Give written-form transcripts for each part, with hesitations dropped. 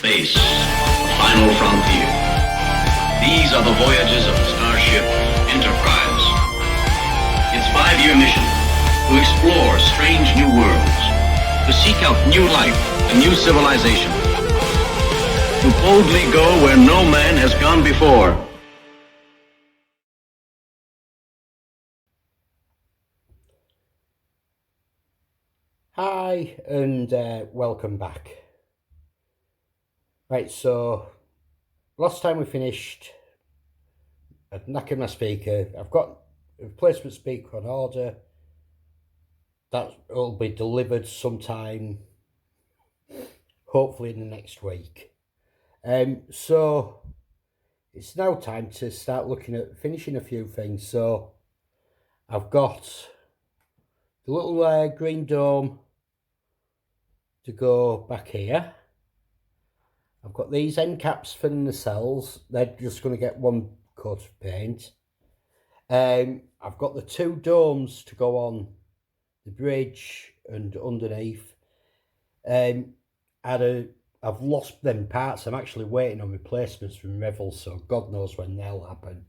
space, the final frontier. These are the voyages of the starship Enterprise. Its 5-year mission, to explore strange new worlds, to seek out new life and new civilization, to boldly go where no man has gone before. Hi and welcome back. Right, so last time we finished, I'd knackered my speaker. I've got a replacement speaker on order. That will be delivered sometime, hopefully in the next week. So it's now time to start looking at finishing a few things. So I've got the little green dome to go back here. I've got these end caps for the nacelles. They're just going to get one coat of paint. I've got the 2 domes to go on the bridge and underneath. I've lost them parts. I'm actually waiting on replacements from Revell, so God knows when they'll happen.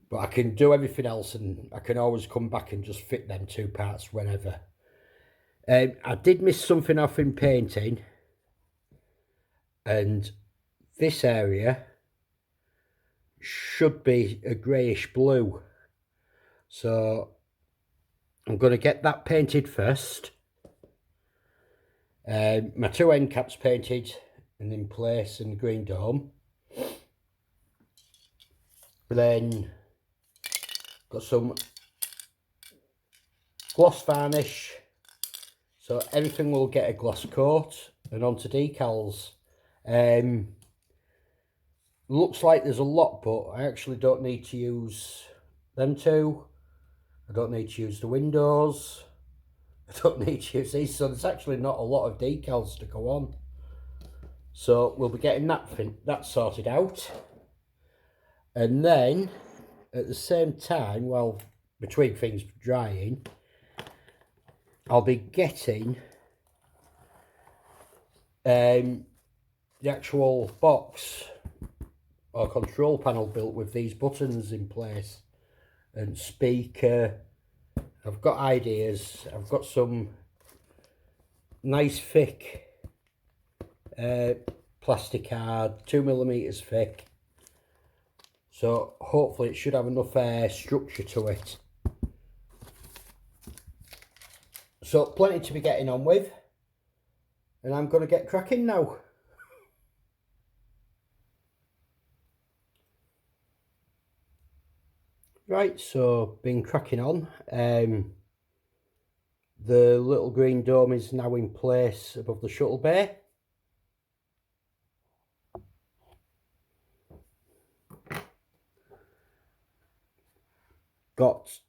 But I can do everything else, and I can always come back and just fit them 2 parts whenever. I did miss something off in painting, and this area should be a greyish blue. So I'm going to get that painted first. My 2 end caps painted and in place in the green dome. Then got some gloss varnish, so everything will get a gloss coat and onto decals. Looks like there's a lot, but I actually don't need to use them 2. I don't need to use the windows. I don't need to use these, so there's actually not a lot of decals to go on. So we'll be getting that sorted out. And then, at the same time, well, between things drying, I'll be getting the actual box or control panel built with these buttons in place and speaker. I've got ideas. I've got some nice thick plastic card, 2mm thick, so hopefully it should have enough structure to it. So plenty to be getting on with, and I'm going to get cracking now. Right, so been cracking on. The little green dome is now in place above the shuttle bay. Got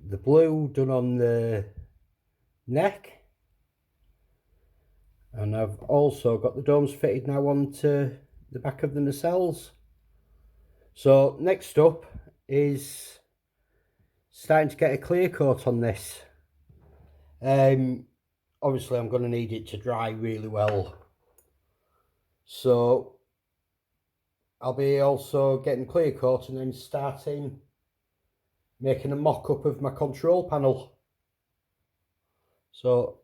the blue done on the neck, and I've also got the domes fitted now onto the back of the nacelles. So next up is starting to get a clear coat on this. Obviously I'm going to need it to dry really well, so I'll be also getting clear coat and then starting making a mock-up of my control panel. So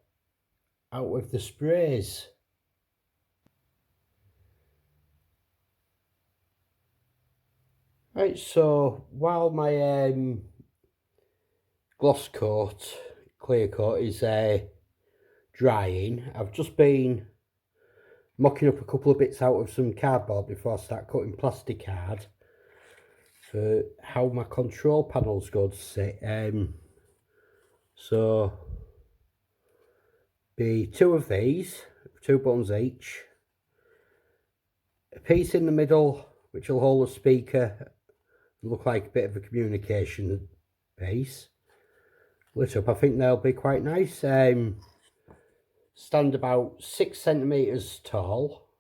out with the sprays. Right, so while my gloss coat, clear coat is drying, I've just been mocking up a couple of bits out of some cardboard before I start cutting plastic card for how my control panel's going to sit. So be 2 of these, 2 buttons each, a piece in the middle which will hold the speaker, look like a bit of a communication piece. Lit up, I think they'll be quite nice. Stand about 6 centimeters tall.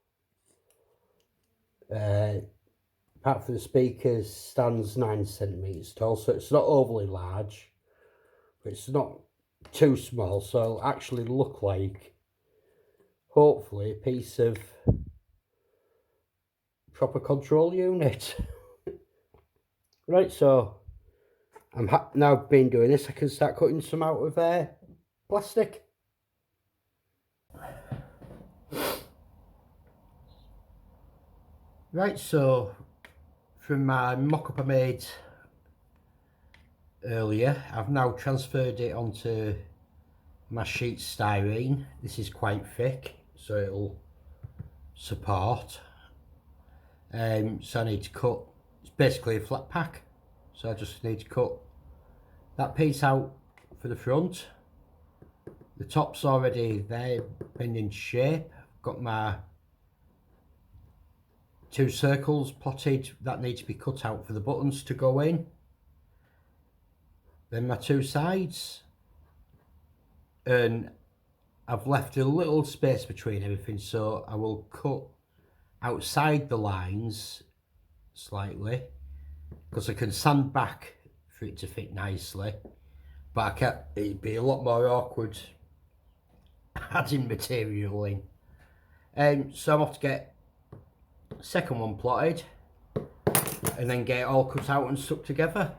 Apart from the speakers, stands 9 centimeters tall, so it's not overly large, but it's not too small, so it'll actually look like, hopefully, a piece of proper control unit. Right, so I'm now been doing this, I can start cutting some out of plastic. Right, so from my mock-up I made earlier, I've now transferred it onto my sheet styrene. This is quite thick, so it'll support. So I need to cut, it's basically a flat pack, so I just need to cut that piece out for the front. The top's already there, pinned in shape. I've got my 2 circles plotted that need to be cut out for the buttons to go in. Then my 2 sides, and I've left a little space between everything, so I will cut outside the lines slightly, because I can sand back for it to fit nicely, but I can't, it'd be a lot more awkward adding material in. So I'm off to get the second one plotted and then get it all cut out and stuck together.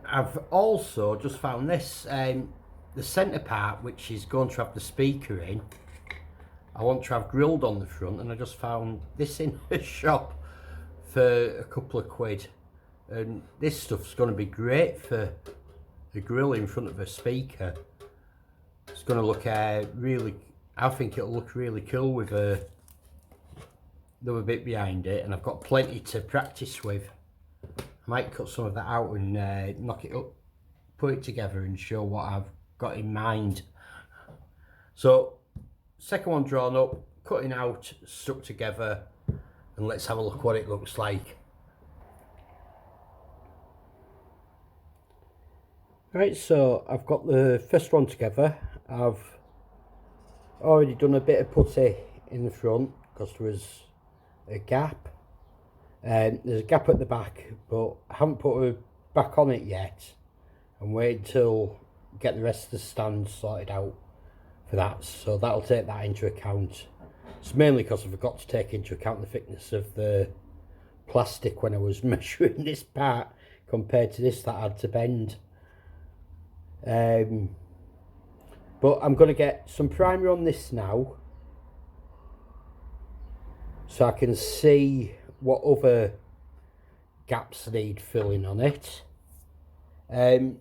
I've also just found this, the centre part, which is going to have the speaker in, I want to have grilled on the front, and I just found this in a shop for a couple of quid, and this stuff's going to be great for the grill in front of a speaker. It's going to look really, I think it'll look really cool with a little bit behind it, and I've got plenty to practice with. I might cut some of that out and knock it up, put it together and show what I've got in mind. So, second one drawn up, cutting out, stuck together, and let's have a look what it looks like. Right, so I've got the first one together. I've already done a bit of putty in the front because there was a gap. There's a gap at the back, but I haven't put a back on it yet. I'm waiting till get the rest of the stand sorted out for that, so that'll take that into account. It's mainly because I forgot to take into account the thickness of the plastic when I was measuring this part compared to this that I had to bend. But I'm going to get some primer on this now so I can see what other gaps need filling on it. And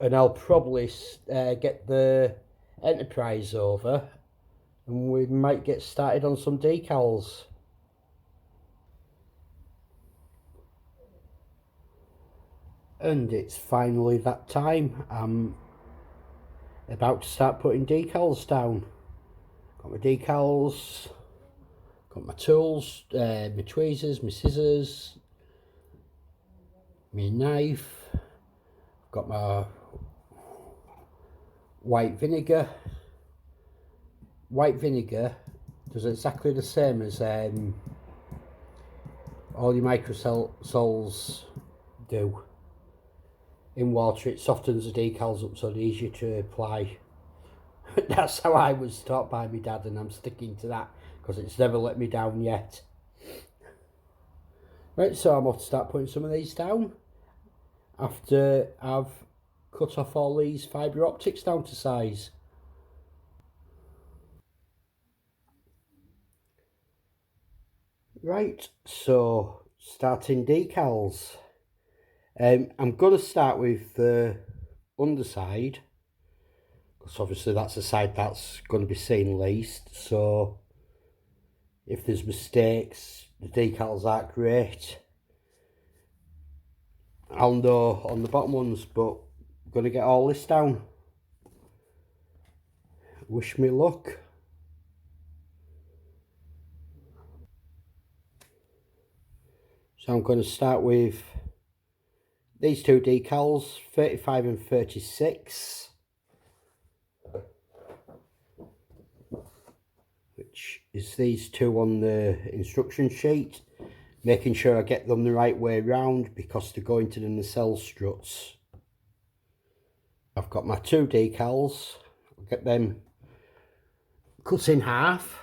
I'll probably get the Enterprise over and we might get started on some decals. And it's finally that time. I'm about to start putting decals down. Got my decals, got my tools, my tweezers, my scissors, my knife, got my white vinegar. White vinegar does exactly the same as all your microsols do. In water, it softens the decals up so they're easier to apply. That's how I was taught by my dad, and I'm sticking to that because it's never let me down yet. Right, so I'm off to start putting some of these down after I've cut off all these fibre optics down to size. Right, so starting decals. I'm going to start with the underside, because obviously that's the side that's going to be seen least, so if there's mistakes, the decals aren't great, I'll know on the bottom ones, but I'm going to get all this down. Wish me luck. So I'm going to start with these 2 decals, 35 and 36, which is these 2 on the instruction sheet, making sure I get them the right way round because they're going to the nacelle struts. I've got my 2 decals, I'll get them cut in half.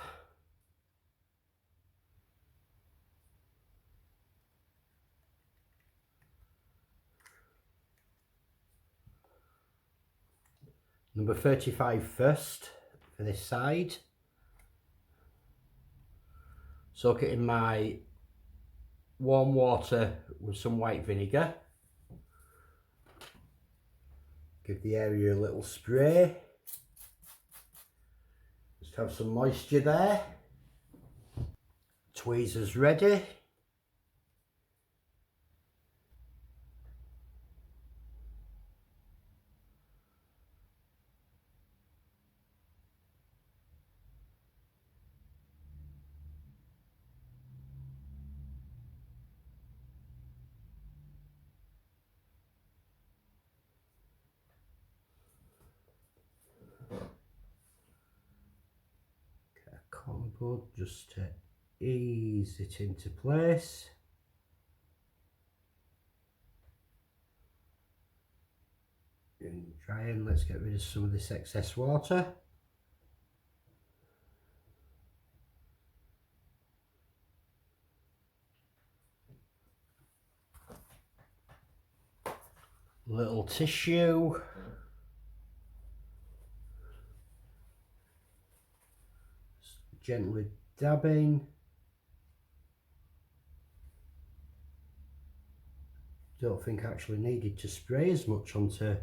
Number 35 first for this side. Soak it in my warm water with some white vinegar. Give the area a little spray. Just have some moisture there. Tweezers ready. Get a cotton bud just to ease it into place. And drying, let's get rid of some of this excess water. Little tissue. Gently dabbing. Don't think I actually needed to spray as much onto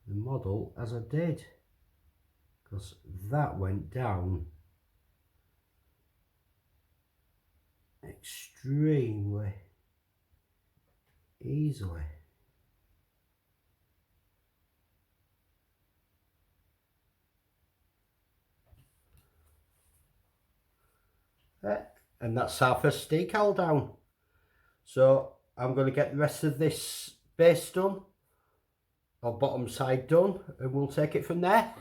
the model as I did, because that went down extremely easily. And that's our first decal down. So I'm going to get the rest of this base done, or bottom side done, and we'll take it from there.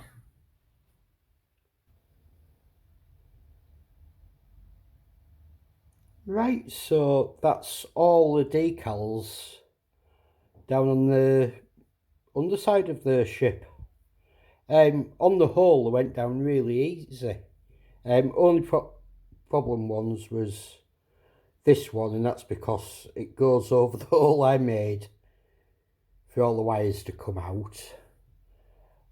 Right, so that's all the decals down on the underside of the ship. On the whole, they went down really easy. Only problem ones was this one, and that's because it goes over the hole I made for all the wires to come out.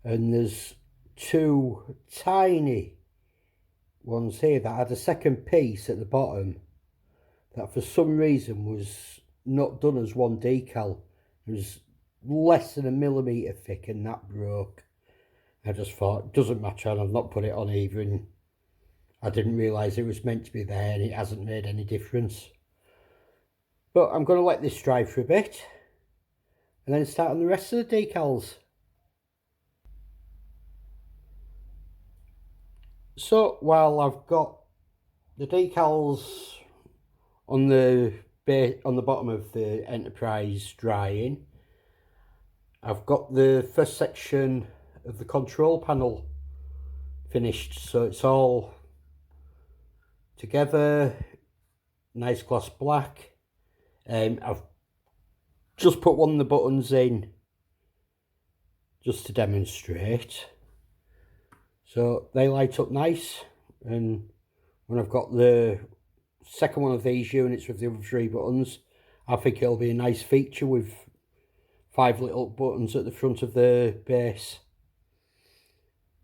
And there's two tiny ones here that had a second piece at the bottom that for some reason was not done as one decal. It was less than a millimetre thick and that broke. I just thought, it doesn't matter, and I've not put it on either, and I didn't realise it was meant to be there, and it hasn't made any difference. But I'm going to let this dry for a bit and then start on the rest of the decals. So while I've got the decals on the bottom of the Enterprise drying, I've got the first section of the control panel finished, so it's all together, nice gloss black. I've just put one of the buttons in just to demonstrate, so they light up nice. And when I've got the second one of these units with the other three buttons, I think it'll be a nice feature with 5 little buttons at the front of the base.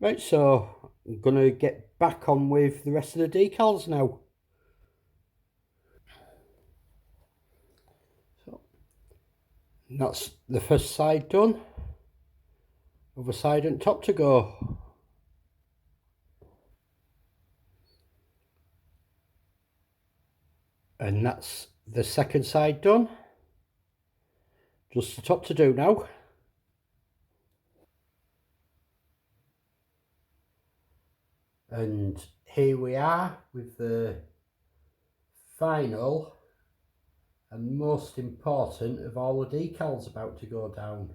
Right, so I'm going to get back on with the rest of the decals now. So that's the first side done. Other side and top to go. And that's the second side done. Just the top to do now. And here we are with the final and most important of all the decals about to go down.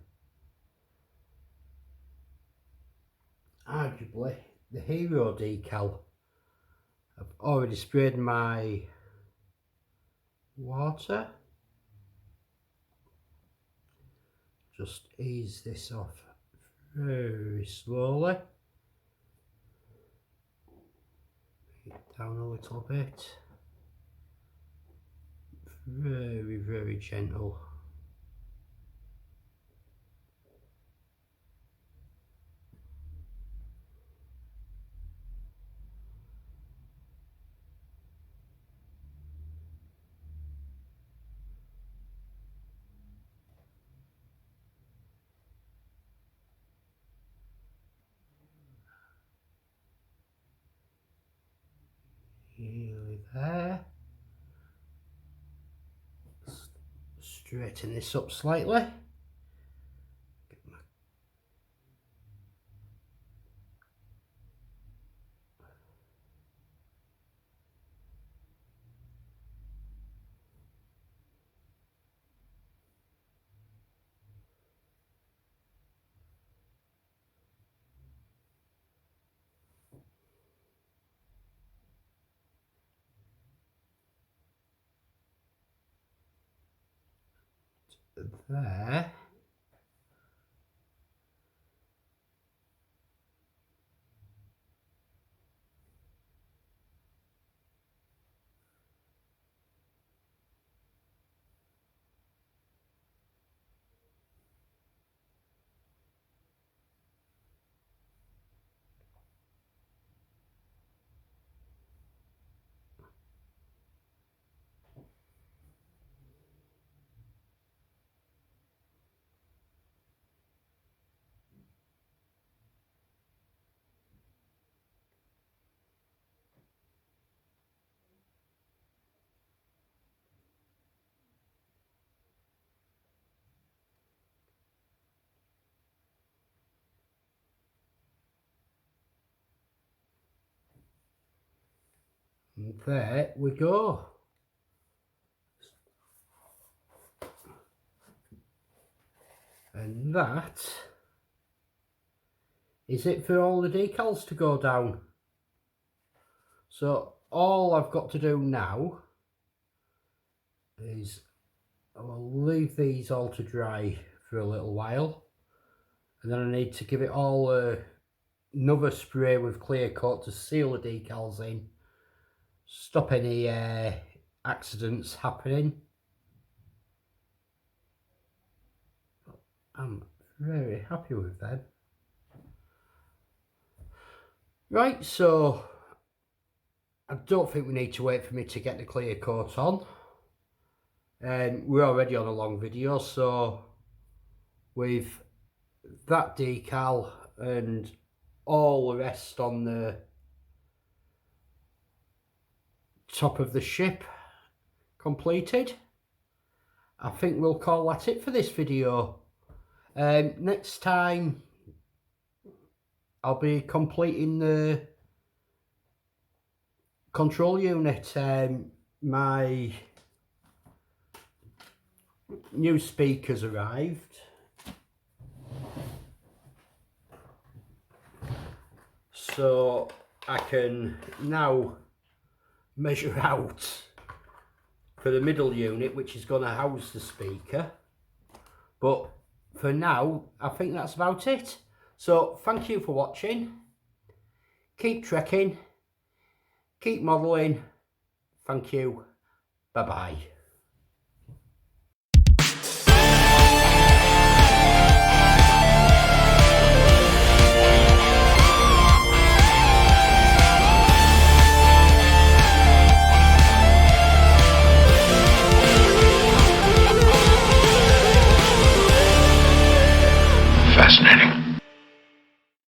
Arguably the hero decal. I've already sprayed my water. Just ease this off very slowly. down a little bit. Very, very gentle. Nearly there. Straighten this up slightly. There. And there we go. And that is it for all the decals to go down. So all I've got to do now is I will leave these all to dry for a little while, and then I need to give it all another spray with clear coat to seal the decals in, stop any accidents happening. I'm very happy with them. Right, so I don't think we need to wait for me to get the clear coat on. We're already on a long video, so with that decal and all the rest on the top of the ship completed, I think we'll call that it for this video. Next time I'll be completing the control unit. My new speakers arrived, so I can now measure out for the middle unit, which is going to house the speaker. But for now, I think that's about it. So thank you for watching. Keep trekking, keep modelling. Thank you. Bye bye. Fascinating.